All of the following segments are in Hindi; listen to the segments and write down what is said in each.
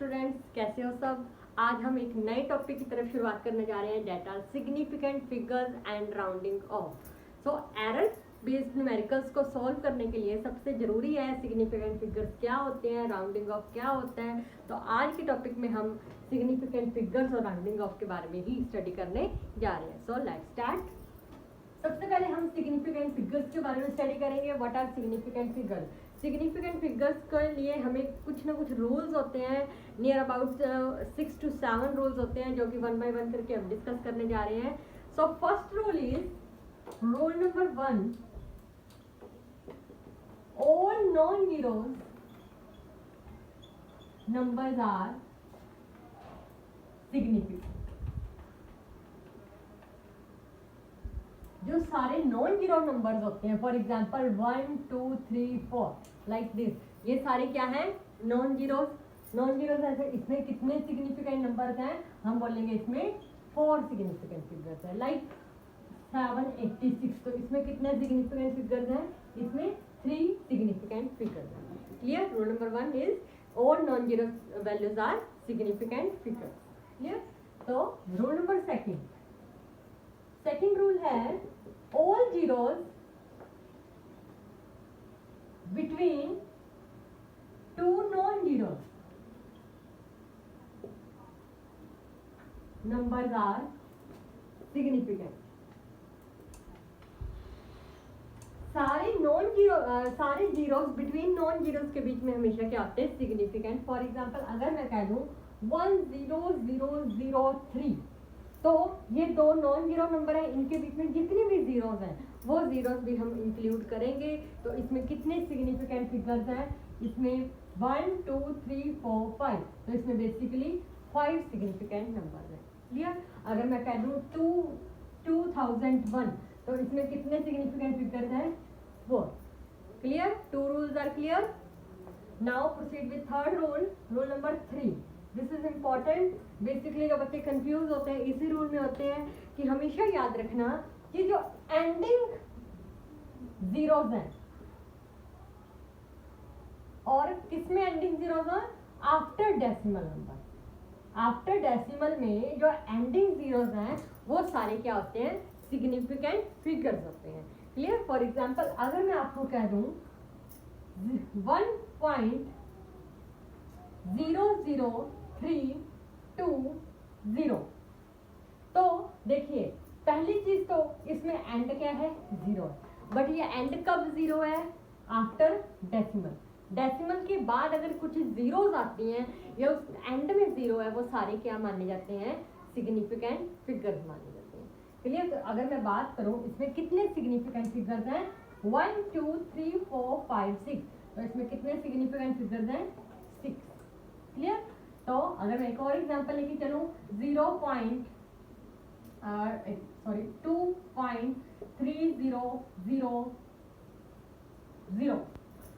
स्टूडेंट्स, कैसे हो सब। आज हम एक नए टॉपिक की तरफ शुरुआत करने जा रहे हैं, that are significant figures and rounding off. So error based numericals को सॉल्व करने के लिए सबसे जरूरी है सिग्निफिकेंट फिगर्स क्या होते हैं, राउंडिंग ऑफ क्या होता है। तो आज के टॉपिक में हम सिग्निफिकेंट फिगर्स और राउंडिंग ऑफ के बारे में ही स्टडी करने जा रहे हैं। So let's start. सबसे पहले हम सिग्निफिकेंट फिगर्स के बारे में स्टडी करेंगे। What are significant figures? Significant figures के लिए हमें कुछ ना कुछ रूल्स होते हैं, नियर अबाउट 6 to 7 रूल्स होते हैं, जो कि वन बाय वन करके हम डिस्कस करने जा रहे हैं। So first rule is rule number 1, all non-zeros numbers are significant। जो सारे नॉन जीरो नंबर्स होते हैं, फॉर एग्जाम्पल 1 2 3 4 लाइक दिस, ये सारे क्या हैं? Non zeros. नॉन जीरोस ऐसे इसमें कितने सिग्निफिकेंट नंबर्स हैं? हम बोलेंगे इसमें 4 सिग्निफिकेंट फिगर्स है। लाइक 786, तो इसमें कितने सिग्निफिकेंट फिगर्स हैं? इसमें 3 सिग्निफिकेंट फिगर्स हैं। Clear? Rule number 1 is all non zero values are significant figures. Clear? तो रूल नंबर सेकंड रूल है all zeros between two non-zeros numbers are significant। सारे नॉन जीरो सारे जीरोस बिटवीन नॉन जीरोस के बीच में हमेशा क्या होते हैं? सिग्निफिकेंट। फॉर एग्जांपल अगर मैं कह दूं 10003, तो ये दो नॉन जीरो नंबर है, इनके बीच में जितने भी जीरोस हैं वो जीरोस भी हम इंक्लूड करेंगे। तो इसमें कितने सिग्निफिकेंट फिगर्स हैं? इसमें 1 2 3 4 5, तो इसमें बेसिकली 5 सिग्निफिकेंट नंबर हैं। क्लियर? अगर मैं कह दूं 2001, तो इसमें कितने सिग्निफिकेंट फिगर्स हैं? 4। Clear? 2 rules are clear. Now proceed with third rule, rule number 3। This is important. Basically जो बच्चे कंफ्यूज होते हैं इसी रूल में होते हैं कि हमेशा याद रखना कि जो एंडिंग जीरोस हैं, और किसमें एंडिंग जीरोस हैं? After decimal number. After decimal में जो एंडिंग जीरोस हैं वो सारे क्या होते हैं? सिग्निफिकेंट फिगर्स होते हैं। क्लियर? फॉर एग्जाम्पल अगर मैं आपको कह दूं 1.00320, तो देखिए पहली चीज तो इसमें एंड क्या है? 0। बट ये एंड कब 0 है? After decimal. डेसिमल के बाद अगर कुछ जीरोस आती हैं या उस एंड में 0 है, वो सारे क्या माने जाते हैं? सिग्निफिकेंट फिगर्स माने जाते हैं। क्लियर? तो अगर मैं बात करूं इसमें कितने सिग्निफिकेंट फिगर्स हैं? 1 2 3 4 5 6, तो इसमें कितने सिग्निफिकेंट फिगर्स हैं? 6। क्लियर? तो अगर मैं एक और एग्जांपल लेके चलूं 2.3000,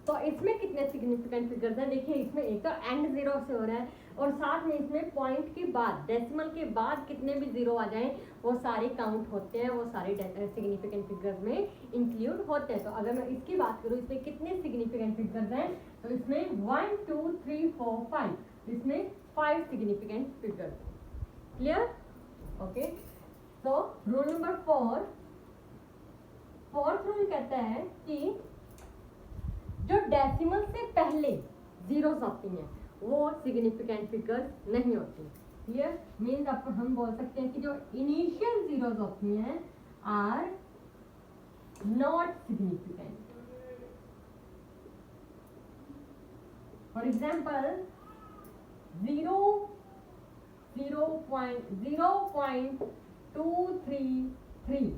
तो इसमें कितने सिग्निफिकेंट फिगर्स हैं? देखिए इसमें एक तो एंड 0 से हो रहा है, और साथ में इसमें पॉइंट के बाद, डेसिमल के बाद कितने भी जीरो आ जाएं वो सारे काउंट होते हैं, वो सारे सिग्निफिकेंट फिगर्स में इंक्लूड होते हैं। तो अगर मैं इसकी बात करूं इसमें कितने सिग्निफिकेंट फिगर्स हैं? तो इसमें 1 2 3 4 5, इसमें 5 सिग्निफिकेंट फिगर्स। क्लियर? ओके। तो रूल नंबर 4, फोर्थ रूल कहता है कि जो डेसिमल से पहले जीरोस आती हैं वो सिग्निफिकेंट फिगर्स नहीं होती। क्लियर? मीन्स आपको हम बोल सकते हैं कि जो इनिशियल जीरोस होती हैं are not significant. For example 0.233,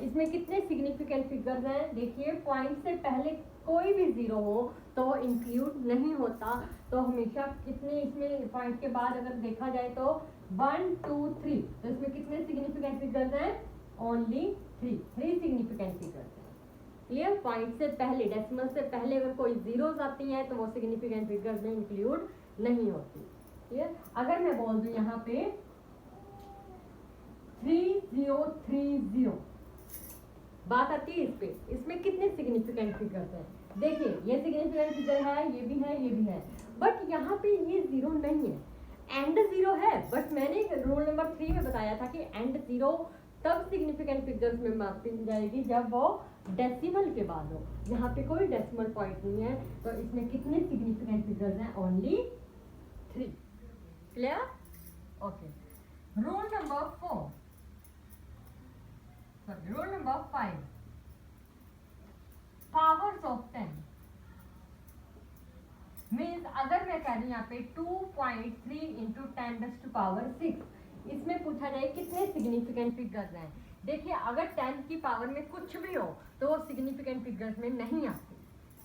इसमें कितने सिग्निफिकेंट फिगर्स हैं? देखिए पॉइंट से पहले कोई भी जीरो हो तो वो इंक्लूड नहीं होता। तो हमेशा कितने इसमें पॉइंट के बाद अगर देखा जाए तो 1 2 3, तो इसमें कितने सिग्निफिकेंट फिगर्स हैं? ओनली 3 सिग्निफिकेंट फिगर्स हैं। क्लियर? पॉइंट से पहले, डेसिमल से पहले अगर कोई जीरोस आती हैं तो वो सिग्निफिकेंट फिगर्स में इंक्लूड नहीं होती। क्लियर? अगर मैं बोल दूं यहाँ पे 3030, बात आती है इस पे, इसमें कितने सिग्निफिकेंट फिगर्स हैं? देखिए ये सिग्निफिकेंट फिगर है, ये भी है, ये भी है, बट यहाँ पे ये 0 नहीं है, एंड 0 है, बट मैंने रूल नंबर 3 में बताया था कि एंड 0 तब सिग्निफिकेंट फिगर्स में मापी जाएगी जब वो डेसिमल के बाद हो। यहाँ पे कोई डेसिमल पॉइंट नहीं है, तो इसमें कितने सिग्निफिकेंट फिगर्स हैं? Only 3। Clear? Okay. Rule number 4, sorry rule number 5, powers of 10 means अगर मैं कह रही हूँ यहाँ पे 2.3 इंटू 10⁻⁶, इसमें पूछा जाए कितने सिग्निफिकेंट फिगर्स हैं। देखिए अगर 10 की पावर में कुछ भी हो तो वो सिग्निफिकेंट फिगर्स में नहीं आती।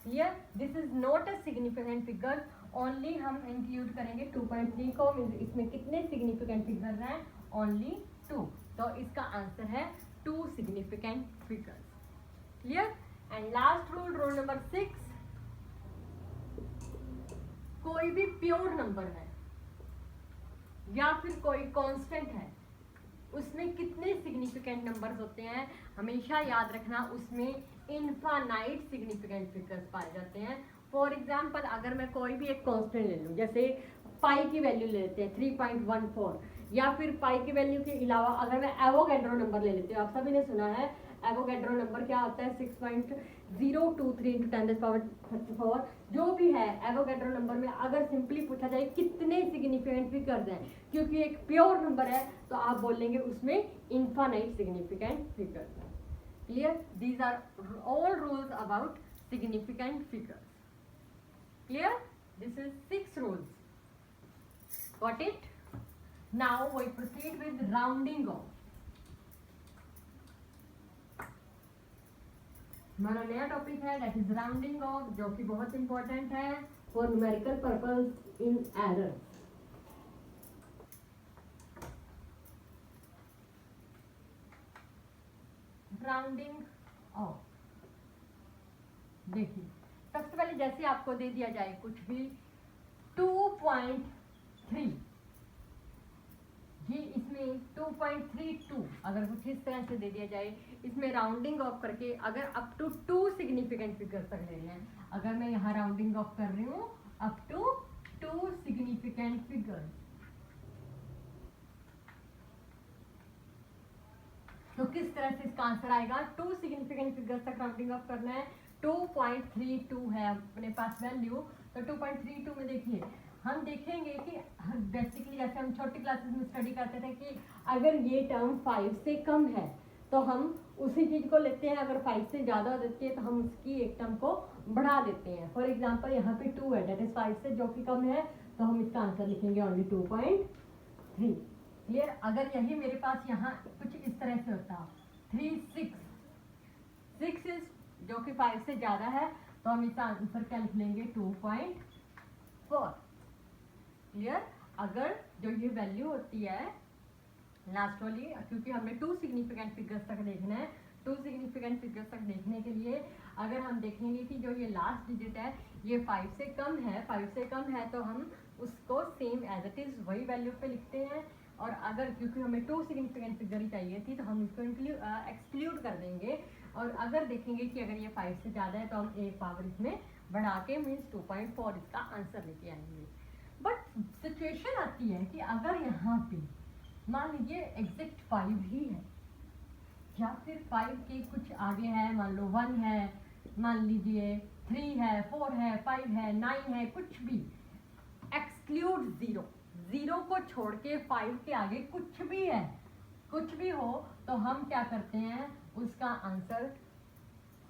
Clear? This is not a significant figure, only हम इंक्लूड करेंगे 2.3 को। मीन्स इसमें कितने सिग्निफिकेंट फिगर्स हैं? ओनली 2। तो इसका आंसर है 2 significant figures. Clear? And last rule, rule number 6, कोई भी प्योर नंबर है या फिर कोई कांस्टेंट है, उसमें कितने सिग्निफिकेंट नंबर्स होते हैं? हमेशा याद रखना, उसमें इनफाइनाइट सिग्निफिकेंट फिगर्स पाए जाते हैं। फॉर एग्जांपल अगर मैं कोई भी एक कांस्टेंट ले लूँ, जैसे पाई की वैल्यू ले लेते हैं 3.14, या फिर पाई की वैल्यू के अलावा अगर मैं एवोगैड्रो नंबर ले लेती हूँ, आप सभी ने सुना है एवोगैड्रो नंबर क्या होता है? 6.023 इंटू 10⁻34। जो भी है एवोगैड्रो नंबर में अगर सिंपली पूछा जाए कितने सिग्निफिकेंट फिगर्स हैं, क्योंकि एक प्योर नंबर है तो आप बोलेंगे उसमें इनफाइनाइट सिग्निफिकेंट फिगर्स हैं। Clear? These are all rules about significant figures. Clear? This is 6 rules. Got it? Now we proceed with rounding off. हमारा नया टॉपिक है दैट इज राउंडिंग ऑफ, जो कि बहुत इंपॉर्टेंट है for numerical purpose in error. Rounding off, देखिए सबसे पहले जैसे आपको दे दिया जाए कुछ भी 2.3, ये इसमें 2.32 अगर कुछ इस तरह से दे दिया जाए, इसमें राउंडिंग ऑफ करके अगर अप टू 2 सिग्निफिकेंट फिगर्स तक ले रहे हैं, अगर मैं यहाँ राउंडिंग ऑफ कर रही हूँ अप टू 2 सिग्निफिकेंट फिगर्स, तो किस तरह से इसका आंसर आएगा? 2 सिग्निफिकेंट फिगर्स तक राउंडिंग ऑफ करना है। 2.32 है अपने पास वैल्यू, तो 2.32 में देखिए हम देखेंगे कि बेसिकली जैसे हम छोटी क्लासेस में स्टडी करते थे कि अगर ये टर्म 5 से कम है तो हम उसी चीज को लेते हैं, अगर 5 से ज्यादा हो जाती है तो हम उसकी एक टर्म को बढ़ा देते हैं। फॉर एग्जांपल यहाँ पे 2 है, दैट इज 5 से जो कि कम है, तो हम इसका आंसर लिखेंगे ओनली 2.3। क्लियर? अगर यही मेरे पास यहाँ कुछ इस तरह से होता 3, 6 इज जो कि 5 से ज्यादा है, तो हम इसका आंसर क्या लिख लेंगे? 2.4। क्लियर? अगर जो ये वैल्यू होती है लास्ट वाली, क्योंकि हमने 2 सिग्निफिकेंट फिगर्स तक देखना है, 2 सिग्निफिकेंट फिगर्स तक देखने के लिए अगर हम देखेंगे कि जो ये लास्ट डिजिट है ये 5 से कम है, 5 से कम है तो हम उसको सेम एज इट इज वही वैल्यू पे लिखते हैं। और अगर क्योंकि हमें 2 सिग्निफिकेंट फिगर ही चाहिए थी तो हम इसको एक्सक्लूड कर देंगे। और अगर देखेंगे कि अगर ये 5 से ज़्यादा है तो हम एक पावर इसमें बढ़ा के मीन्स 2.4 इसका आंसर लेके आएंगे। बट सिचुएशन आती है कि अगर यहाँ पे मान लीजिए एग्जैक्ट 5 ही है या फिर 5 के कुछ आगे है, मान लो 1 है, मान लीजिए 3 है, 4 है, 5 है, 9 है, कुछ भी, एक्सक्लूड 0, 0 को छोड़ के 5 के आगे कुछ भी है, कुछ भी हो तो हम क्या करते हैं? उसका आंसर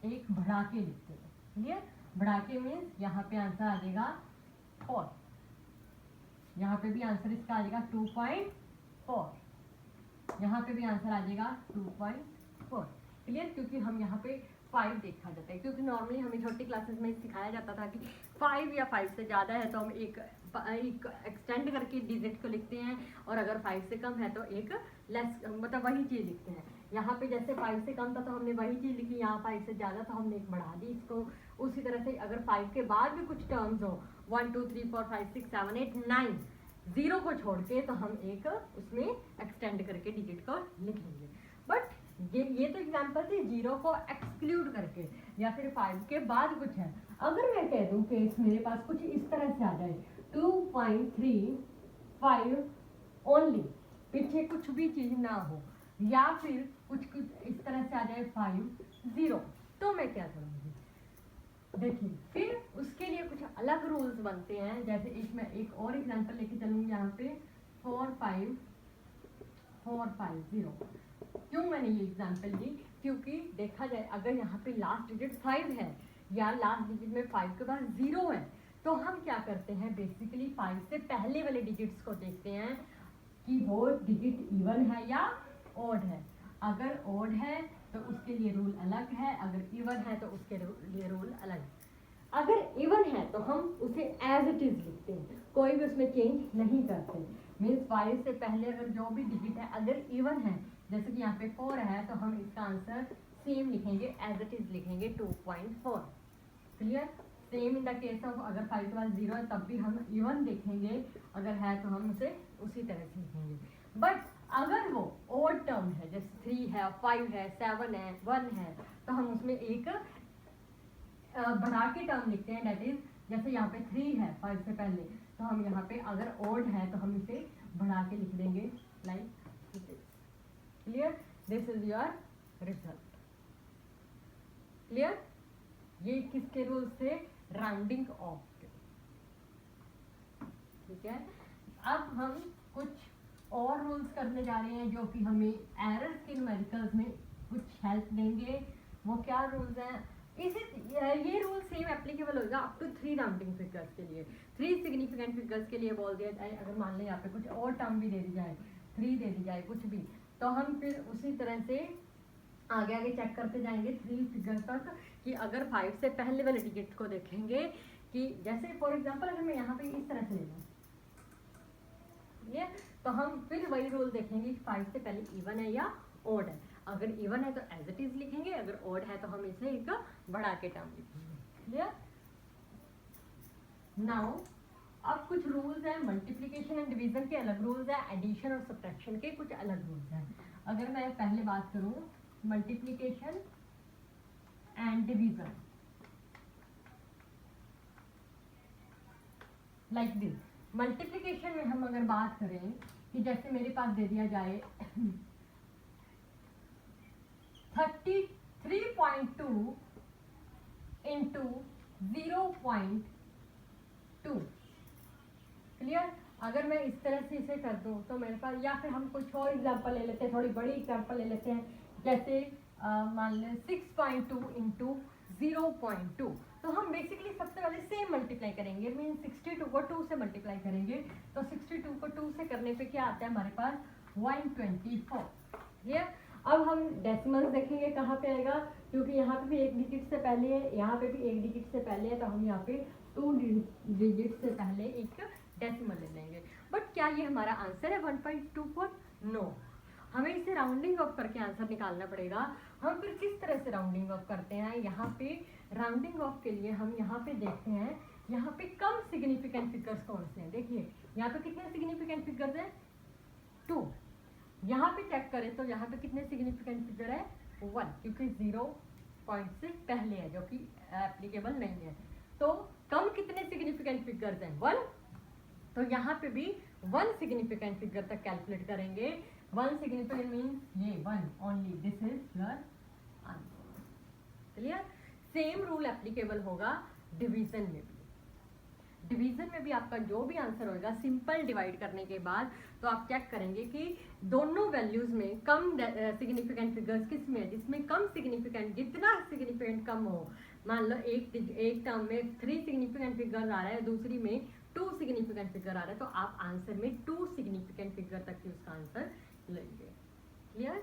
एक बढ़ा के लिखते हैं। क्लियर? बढ़ा के मीन्स यहाँ पे आंसर आ जाएगा 4, यहाँ पे भी आंसर इसका आ जाएगा 2.4, यहाँ पे भी आंसर आ जाएगा 2.4। क्लियर? क्योंकि हम यहाँ पे 5 देखा जाता है, क्योंकि नॉर्मली हमें छोटी क्लासेस में सिखाया जाता था कि 5 या 5 से ज़्यादा है तो हम एक एक्सटेंड करके डिजिट को लिखते हैं, और अगर 5 से कम है तो एक लेस मतलब वही चीज़ लिखते हैं। यहाँ पे जैसे 5 से कम था तो हमने वही चीज़ लिखी, यहाँ 5 से ज़्यादा तो हमने एक बढ़ा दी इसको। उसी तरह से अगर 5 के बाद भी कुछ टर्म्स हो 1 2 3 4 5 6 7 8 9, 0 को छोड़ के तो हम एक उसमें एक्सटेंड करके डिजिट को लिखेंगे। बट ये तो एग्जांपल थी 0 को एक्सक्लूड करके या फिर 5 के बाद कुछ है। अगर मैं कह दूं कि मेरे पास कुछ इस तरह से आ जाए 2.35 ओनली, पीछे कुछ भी चीज ना हो, या फिर कुछ इस तरह से आ जाए 50, तो मैं क्या करूँगी? देखिए फिर उसके लिए कुछ अलग रूल्स बनते हैं। जैसे मैं एक और एग्जांपल लेके चलूंगी यहाँ पे 45450। क्यों मैंने ये एग्जांपल ली? क्योंकि देखा जाए अगर यहाँ पे लास्ट डिजिट 5 है या लास्ट डिजिट में 5 के बाद 0 है, तो हम क्या करते हैं, बेसिकली 5 से पहले वाले डिजिट्स को देखते हैं कि वो डिजिट इवन है या ऑड है। अगर ऑड है तो उसके लिए रूल अलग है, अगर इवन है तो उसके लिए रूल अलग है। अगर इवन है तो हम उसे एज इट इज लिखते हैं, कोई भी उसमें चेंज नहीं करते। मीन्स 5 से पहले अगर जो भी डिजिट है अगर इवन है, जैसे कि यहाँ पे 4 है, तो हम इसका आंसर सेम लिखेंगे, एज इट इज लिखेंगे 2.4। Clear? Same in the case of अगर 5 के बाद 0 है तब भी हम इवन देखेंगे, अगर है तो हम उसे उसी तरह से लिखेंगे। बट अगर वो ऑड टर्म है, जैसे 3 है, 5 है, 7 है, 1 है, तो हम उसमें एक बढ़ा के टर्म लिखते हैं। दैट इज जैसे यहाँ पे 3 है 5 से पहले, तो हम यहाँ पे अगर ऑड है तो हम इसे बढ़ा के लिख देंगे like this. Clear? This is your result. Clear? ये किसके रूल से? राउंडिंग ऑफ के। ठीक है, अब हम कुछ और रूल्स करने जा रहे हैं जो कि हमें एरर्स के न्यूमेरिकल्स में कुछ हेल्प देंगे। वो क्या रूल्स हैं? ये रूल सेम एप्लीकेबल होगा अप टू 3 राउंडिंग फिगर्स के लिए। 3 सिग्निफिकेंट फिगर्स के लिए बोल दिया जाए, अगर मान लें यहाँ पे कुछ और टर्म भी दे दी जाए, 3 दे दी जाए, कुछ भी, तो हम फिर उसी तरह से आगे आगे चेक करते जाएंगे 3 फिगर तक, कि अगर 5 से पहले वाले डिजिट को देखेंगे कि जैसे फॉर एग्जांपल अगर मैं यहाँ पे इस तरह से ले लूँ, ये तो हम फिर वही रूल देखेंगे कि 5 से पहले इवन है या ऑड है। अगर इवन है तो एज इट इज लिखेंगे, अगर ऑड है तो हम इसे एक बढ़ा के टर्म लिखेंगे। क्लियर? नाउ अब कुछ रूल्स हैं, मल्टीप्लिकेशन एंड डिवीजन के अलग रूल्स हैं, एडिशन और सब्ट्रैक्शन के कुछ अलग रूल्स हैं। अगर मैं पहले बात करूं multiplication and division, like this. Multiplication में हम अगर बात करें कि जैसे मेरे पास दे दिया जाए 33.2 इंटू 0.2। क्लियर? अगर मैं इस तरह से इसे कर दूं तो मेरे पास, या फिर हम कुछ और एग्जांपल ले लेते हैं, थोड़ी बड़ी एग्जांपल ले लेते हैं, जैसे मान लें 6.2 इंटू 0.2। तो हम बेसिकली सबसे पहले सेम मल्टीप्लाई करेंगे, मीन 62 को 2 से मल्टीप्लाई करेंगे, तो 62 को 2 से करने पे क्या आता है हमारे पास? 124। क्लियर? अब हम डेसिमल्स देखेंगे कहाँ पे आएगा, क्योंकि यहाँ पे भी एक डिजिट से पहले है, यहाँ पे भी एक डिजिट से पहले है, तो हम यहाँ पे 2 डिजिट से पहले एक डेसिमल ले लेंगे। बट क्या ये हमारा आंसर है 1.24? नो, हमें इसे राउंडिंग ऑफ करके आंसर निकालना पड़ेगा। हम फिर किस तरह से राउंडिंग ऑफ करते हैं? यहाँ पे राउंडिंग ऑफ के लिए हम यहाँ पे देखते हैं, यहाँ पे कम सिग्निफिकेंट फिगर्स कौन से हैं। देखिए यहाँ पे कितने सिग्निफिकेंट फिगर्स हैं? 2। यहाँ पे चेक करें तो यहाँ पे कितने सिग्निफिकेंट फिगर है? 1, क्योंकि 0 पॉइंट से पहले है, जो कि एप्लीकेबल नहीं है। तो कम कितने सिग्निफिकेंट फिगर्स हैं? 1। तो यहाँ पे भी 1 सिग्निफिकेंट फिगर तक कैलकुलेट करेंगे। 1 सिग्निफिकेंट मीन्स ये 1 only, this is your answer. Clear? Same rule applicable होगा डिवीजन में भी। डिवीजन में भी आपका जो भी आंसर होगा सिंपल डिवाइड करने के बाद, तो आप चेक करेंगे कि दोनों वैल्यूज में कम सिग्निफिकेंट फिगर्स किस में है, जिसमें कम सिग्निफिकेंट, जितना सिग्निफिकेंट कम हो, मान लो एक टर्म में 3 सिग्निफिकेंट फिगर आ रहा है, दूसरी में 2 सिग्निफिकेंट फिगर आ रहा है, तो आप आंसर में 2 सिग्निफिकेंट फिगर तक ही उसका आंसर लेंगे। क्लियर?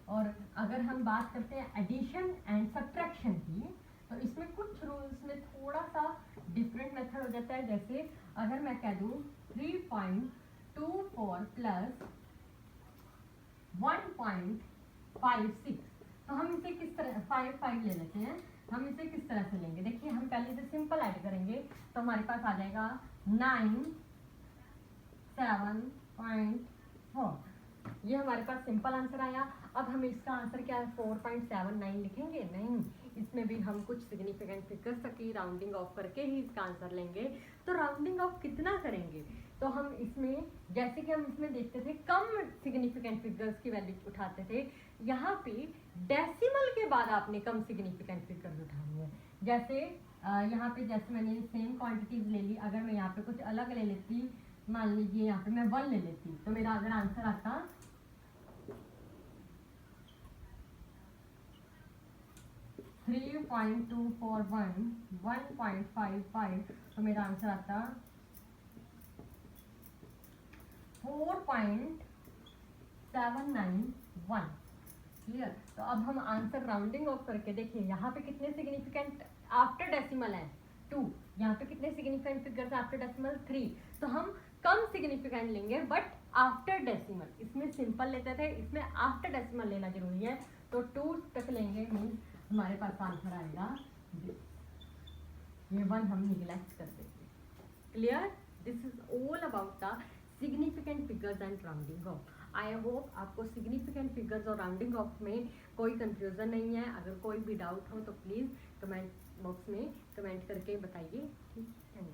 और अगर हम बात करते हैं एडिशन एंड सब्ट्रैक्शन की, तो इसमें कुछ रूल्स में थोड़ा सा डिफरेंट मेथड हो जाता है। जैसे अगर मैं कह दूं 3.24 प्लस 1.56, तो हम इसे किस तरह 5 ले लेते हैं, हम इसे किस तरह से लेंगे? देखिए हम पहले इसे सिंपल ऐड करेंगे, तो हमारे पास आ जाएगा 9.7.4। ये हमारे पास सिंपल आंसर आया। अब हम इसका आंसर क्या है? 4.79 लिखेंगे? नहीं, इसमें भी हम कुछ सिग्निफिकेंट फिगर्स तक की राउंडिंग ऑफ करके ही इसका आंसर लेंगे। तो राउंडिंग ऑफ कितना करेंगे, तो हम इसमें जैसे कि हम इसमें देखते थे कम सिग्निफिकेंट फिगर्स की वैल्यू उठाते थे, यहाँ पे डेसिमल के बाद आपने कम सिग्निफिकेंट फिगर्स उठानी है। जैसे यहाँ पे जैसे मैंने सेम क्वांटिटीज ले ली, अगर मैं यहाँ पे कुछ अलग ले लेती, मान लीजिए यहाँ पे मैं 1 ले लेती, तो मेरा अगर आंसर आता 3.241 1.55, तो मेरा आंसर आता 4.791। क्लियर। तो अब हम आंसर राउंडिंग ऑफ करके देखिए, यहाँ पे कितने सिग्निफिकेंट आफ्टर डेसिमल है 2, यहाँ पे कितने सिग्निफिकेंट फिगर्स आफ्टर डेसिमल 3। तो हम कम सिग्निफिकेंट लेंगे बट आफ्टर डेसिमल, इसमें सिंपल लेते थे, इसमें आफ्टर डेसिमल लेना जरूरी है। तो 2 तक लेंगे, मीन्स हमारे पास आंसर आएगा ये 1 हम निगलेक्ट कर देंगे। Clear. This is all about the significant figures and rounding of. I hope आपको सिग्निफिकेंट फिगर्स और राउंडिंग ऑफ में कोई कंफ्यूजन नहीं है। अगर कोई भी डाउट हो तो प्लीज़ कमेंट बॉक्स में कमेंट करके बताइए। Thank you.